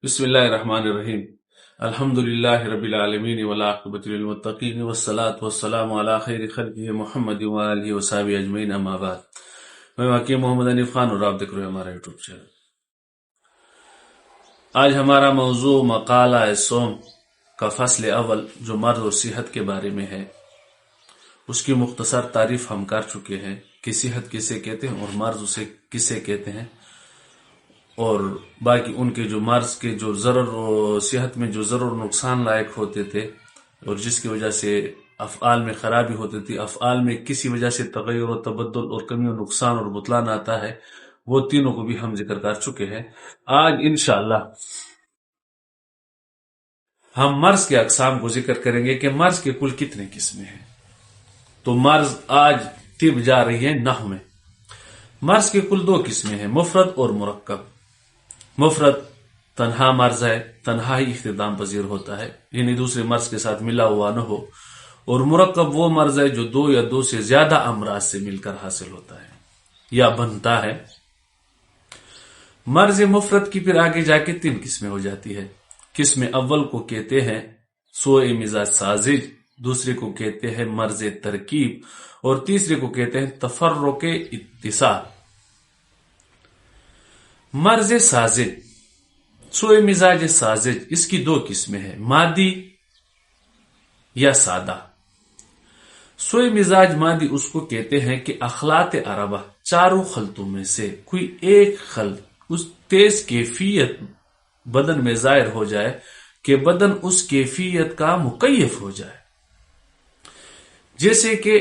بسم اللہ الرحمن الرحیم الحمد للہ رب العالمین والعاقبۃ للمتقین والصلاة والسلام علی خیر خلقہ محمد وآلہ وصحبہ اجمعین اما بعد۔ میں واقعی محمد انیف خان اور آپ دیکھ رہے ہیں ہمارا یوٹیوب چینل۔ آج ہمارا موضوع مقالہ صوم کا فصل اول جو مرض اور صحت کے بارے میں ہے، اس کی مختصر تعریف ہم کر چکے ہیں کہ صحت کسے کہتے ہیں اور مرض اسے کسے کہتے ہیں، اور باقی ان کے جو مرض کے جو ضرر و صحت میں جو ضرر و نقصان لائق ہوتے تھے اور جس کی وجہ سے افعال میں خرابی ہوتی تھی، افعال میں کسی وجہ سے تغیر و تبدل اور کمی و نقصان اور بطلان آتا ہے، وہ تینوں کو بھی ہم ذکر کر چکے ہیں۔ آج انشاءاللہ ہم مرض کے اقسام کو ذکر کریں گے کہ مرض کے کل کتنے قسمیں ہیں۔ تو مرض آج طب جا رہی ہے نحو میں۔ مرض کے کل دو قسمیں ہیں، مفرد اور مرکب۔ مفرد تنہا مرض ہے، تنہا ہی اختتام پذیر ہوتا ہے، یعنی دوسرے مرض کے ساتھ ملا ہوا نہ ہو، اور مرکب وہ مرض ہے جو دو یا دو سے زیادہ امراض سے مل کر حاصل ہوتا ہے یا بنتا ہے۔ مرض مفرد کی پھر آگے جا کے تین قسمیں ہو جاتی ہے۔ قسم اول کو کہتے ہیں سوء مزاج سازج، دوسرے کو کہتے ہیں مرض ترکیب، اور تیسرے کو کہتے ہیں تفرق اتصال۔ مرض سازج، سوء مزاج سازج، اس کی دو قسمیں ہیں، مادی یا سادہ۔ سوء مزاج مادی اس کو کہتے ہیں کہ اخلاط اربع، چاروں خلطوں میں سے کوئی ایک خلط اس تیز کیفیت بدن میں ظاہر ہو جائے کہ بدن اس کیفیت کا مکیف ہو جائے، جیسے کہ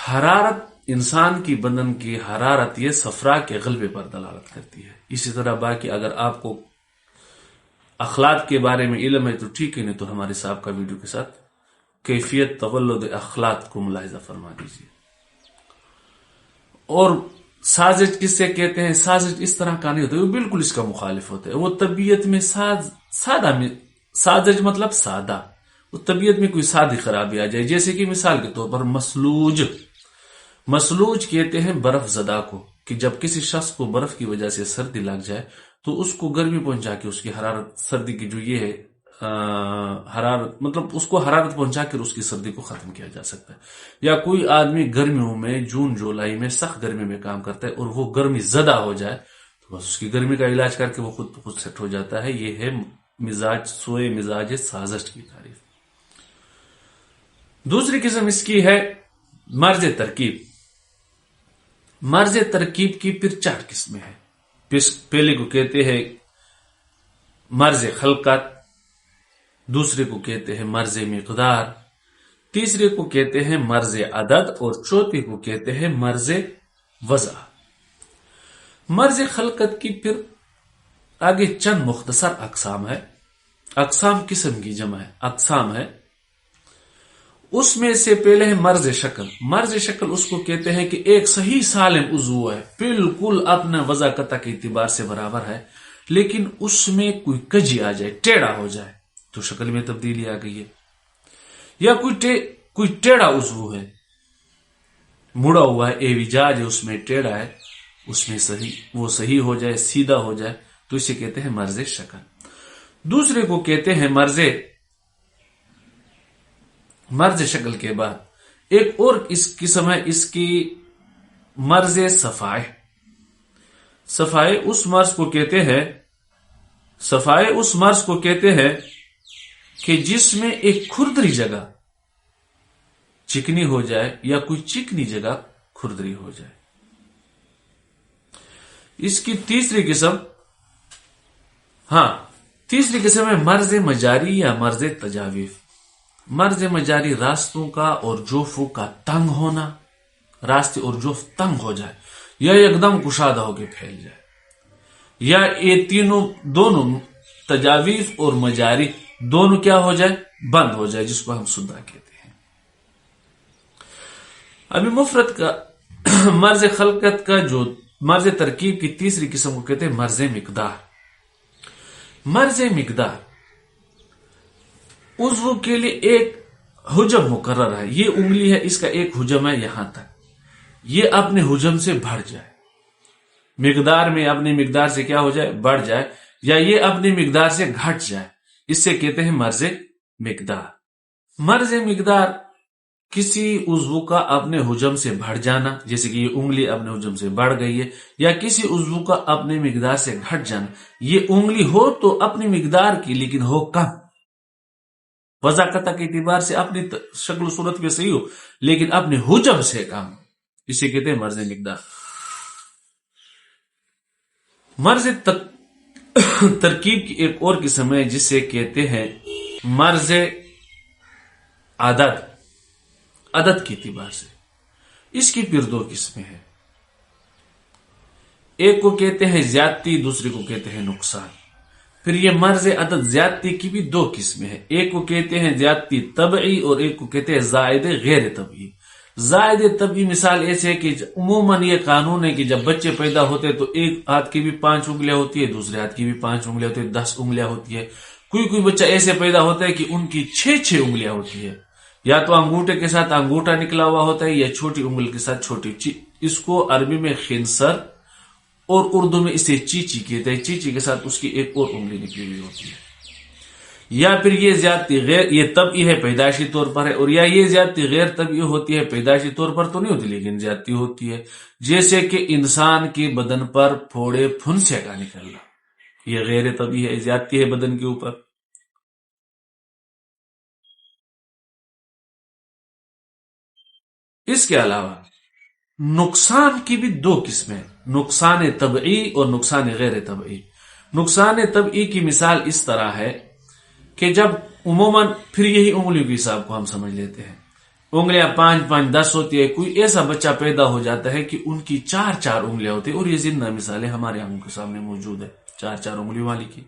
حرارت، انسان کی بدن کی حرارت یہ صفرا کے غلبے پر دلالت کرتی ہے۔ اسی طرح باقی اگر آپ کو اخلاط کے بارے میں علم ہے تو ٹھیک ہے، نہیں تو ہمارے صاحب کا ویڈیو کے ساتھ کیفیت تولد اخلاط کو ملاحظہ فرما دیجیے۔ اور سازج کس سے کہتے ہیں؟ سازج اس طرح کا نہیں ہوتا، وہ بالکل اس کا مخالف ہوتا ہے، وہ طبیعت میں سادہ میں، سازج مطلب سادہ، وہ طبیعت میں کوئی سادی خرابی آ جائے، جیسے کہ مثال کے طور پر مسلوج۔ مسلوج کہتے ہیں برف زدہ کو، کہ جب کسی شخص کو برف کی وجہ سے سردی لگ جائے تو اس کو گرمی پہنچا کے اس کی حرارت، سردی کی جو یہ ہے حرارت، مطلب اس کو حرارت پہنچا کر اس کی سردی کو ختم کیا جا سکتا ہے۔ یا کوئی آدمی گرمیوں میں جون جولائی میں سخت گرمی میں کام کرتا ہے اور وہ گرمی زدہ ہو جائے تو بس اس کی گرمی کا علاج کر کے وہ خود سیٹ ہو جاتا ہے۔ یہ ہے مزاج، سوء مزاج سازش کی تعریف۔ دوسری قسم اس کی ہے مرض ترکیب۔ مرض ترکیب کی پھر چار قسمیں ہیں۔ پہلے کو کہتے ہیں مرض خلقت، دوسرے کو کہتے ہیں مرض مقدار، تیسرے کو کہتے ہیں مرض عدد، اور چوتھے کو کہتے ہیں مرض وضع۔ مرض خلقت کی پھر آگے چند مختصر اقسام ہے۔ اقسام قسم کی جمع ہے، اقسام ہے۔ اس میں سے پہلے ہے مرض شکل۔ مرض شکل اس کو کہتے ہیں کہ ایک صحیح سالم عضو ہے، بالکل اپنا وضع کے اعتبار سے برابر ہے، لیکن اس میں کوئی کجی آ جائے، ٹیڑھا ہو جائے تو شکل میں تبدیلی آ گئی ہے۔ یا کوئی ٹیڑھا عضو ہے، مڑا ہوا ہے، اعوجاج ہے، اس میں ٹیڑھا ہے، اس میں وہ صحیح ہو جائے، سیدھا ہو جائے تو اسے کہتے ہیں مرض شکل۔ دوسرے کو کہتے ہیں مرض شکل کے بعد ایک اور اس قسم ہے اس کی مرض صفائح۔ صفائح اس مرض کو کہتے ہیں کہ جس میں ایک کھردری جگہ چکنی ہو جائے یا کوئی چکنی جگہ کھردری ہو جائے۔ اس کی تیسری قسم ہے مرض مجاری یا مرض تجاویف۔ مرض مجاری راستوں کا اور جوفوں کا تنگ ہونا، راستے اور جوف تنگ ہو جائے یا ایک دم کشادہ ہو کے پھیل جائے، یا یہ دونوں تجاویف اور مجاری دونوں کیا ہو جائے؟ بند ہو جائے، جس کو ہم سدا کہتے ہیں۔ ابھی مفرد کا مرض خلقت کا جو مرض ترکیب کی تیسری قسم کو کہتے ہیں مرض مقدار۔ مرض مقدار عضو کے لیے ایک حجم مقرر ہے، یہ انگلی ہے، اس کا ایک حجم ہے یہاں تک، یہ اپنے حجم سے بڑھ جائے، مقدار میں اپنی مقدار سے کیا ہو جائے؟ بڑھ جائے، یا یہ اپنی مقدار سے گھٹ جائے، اس سے کہتے ہیں مرض مقدار۔ مرض مقدار کسی عضو کا اپنے حجم سے بڑھ جانا، جیسے کہ یہ انگلی اپنے حجم سے بڑھ گئی ہے، یا کسی عضو کا اپنے مقدار سے گھٹ جانا، یہ انگلی ہو تو اپنی مقدار کی لیکن ہو کم، وضاقتہ کے اعتبار سے اپنی شکل و صورت پہ صحیح ہو لیکن اپنے حجم سے کم، اسے کہتے ہیں مرض مقدار۔ مرض ترکیب کی ایک اور قسم ہے جسے کہتے ہیں مرض عدد، عدد کے اعتبار سے۔ اس کی پھر دو قسمیں ہیں، ایک کو کہتے ہیں زیادتی، دوسرے کو کہتے ہیں نقصان۔ پھر یہ مرض عدد زیادتی کی بھی دو قسمیں ہیں، ایک کو کہتے ہیں زیادتی طبعی اور ایک کو کہتے ہیں زائد غیر طبعی۔ زائد طبعی مثال ایسے ہے کہ عموماً یہ قانون ہے کہ جب بچے پیدا ہوتے ہیں تو ایک ہاتھ کی بھی 5 انگلیاں ہوتی ہے، دوسرے ہاتھ کی بھی 5 انگلیاں ہوتی ہے، 10 انگلیاں ہوتی ہے۔ کوئی بچہ ایسے پیدا ہوتا ہے کہ ان کی 6 انگلیاں ہوتی ہے، یا تو انگوٹھے کے ساتھ انگوٹھا نکلا ہوا ہوتا ہے یا چھوٹی انگلی کے ساتھ چھوٹی۔ اس کو عربی میں خنصر اور اردو میں اسے چیچی کہتے ہیں، چیچی کے ساتھ اس کی ایک اور انگلی نکلی ہوئی ہوتی ہے۔ یا پھر یہ زیادتی غیر، یہ طبعی ہے، پیدائشی طور پر ہے، اور یا یہ زیادتی غیر طبعی ہوتی ہے، پیدائشی طور پر تو نہیں ہوتی لیکن زیادتی ہوتی ہے، جیسے کہ انسان کے بدن پر پھوڑے پھنسے کا نکلنا، یہ غیر طبعی ہے، زیادتی ہے بدن کے اوپر۔ اس کے علاوہ نقصان کی بھی دو قسمیں، نقصان طبعی اور نقصان غیر طبعی۔ نقصان طبعی کی مثال اس طرح ہے کہ جب عموماً پھر یہی انگلیوں کے حساب کو ہم سمجھ لیتے ہیں، انگلیاں 5 5 10 ہوتی ہے، کوئی ایسا بچہ پیدا ہو جاتا ہے کہ ان کی 4 انگلیاں ہوتی ہیں، اور یہ زندہ مثالیں ہمارے آنکھوں کے سامنے موجود ہے 4 انگلیوں والی کی۔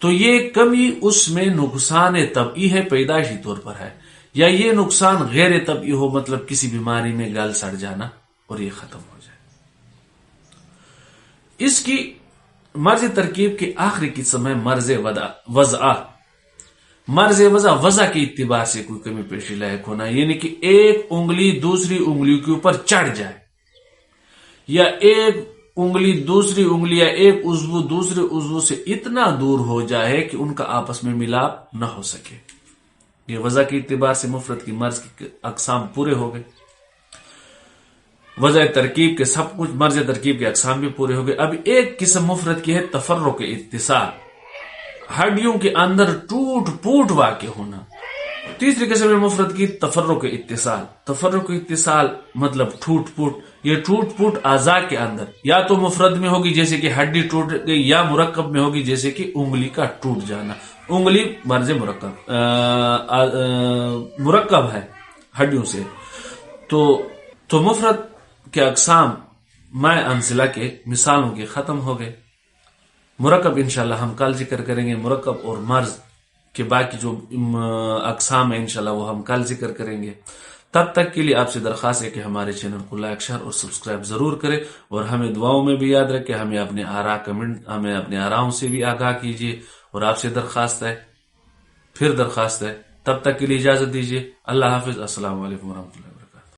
تو یہ کمی اس میں نقصان طبعی ہے، پیدائشی طور پر ہے، یا یہ نقصان غیر طبعی ہو، مطلب کسی بیماری میں گل سڑ جانا اور یہ ختم ہو جائے۔ اس کی مرض ترکیب کی آخری قسم ہے مرض وضع۔ مرض وضع کے اعتبار سے کوئی کمی پیشی لاحق ہونا، یعنی کہ ایک انگلی دوسری انگلی کے اوپر چڑھ جائے، یا ایک انگلی دوسری انگلی یا ایک عضو دوسرے عضو سے اتنا دور ہو جائے کہ ان کا آپس میں ملاپ نہ ہو سکے۔ یہ وضع کے اعتبار سے مفرد کی مرض کی اقسام پورے ہو گئے، وضع ترکیب کے سب کچھ، مرض ترکیب کے اقسام بھی پورے ہو گئے۔ اب ایک قسم مفرد کی ہے تفرق اتصال، ہڈیوں کے اندر ٹوٹ پوٹ واقع ہونا۔ تیسری قسم مفرد کی تفرق اتصال، تفرق اتصال مطلب ٹوٹ پوٹ، یہ ٹوٹ پوٹ اعضاء کے اندر یا تو مفرد میں ہوگی جیسے کہ ہڈی ٹوٹ گئی، یا مرکب میں ہوگی جیسے کہ انگلی کا ٹوٹ جانا۔ انگلی مرض مرکب ہے ہڈیوں سے، تو مفرد کے اقسام مائع انزلہ کے مثالوں کے ختم ہو گئے۔ مرکب انشاءاللہ ہم کل ذکر کریں گے، مرکب اور مرض کے باقی جو اقسام ہیں انشاءاللہ وہ ہم کل ذکر کریں گے۔ تب تک کے لیے آپ سے درخواست ہے کہ ہمارے چینل کو لائک، شیئر اور سبسکرائب ضرور کریں، اور ہمیں دعاؤں میں بھی یاد رکھیں، ہمیں اپنے آراء کمنٹ، ہمیں اپنے آراؤں سے بھی آگاہ کیجیے، اور آپ سے درخواست ہے، تب تک کے لیے اجازت دیجیے۔ اللہ حافظ، السلام علیکم ورحمۃ اللہ۔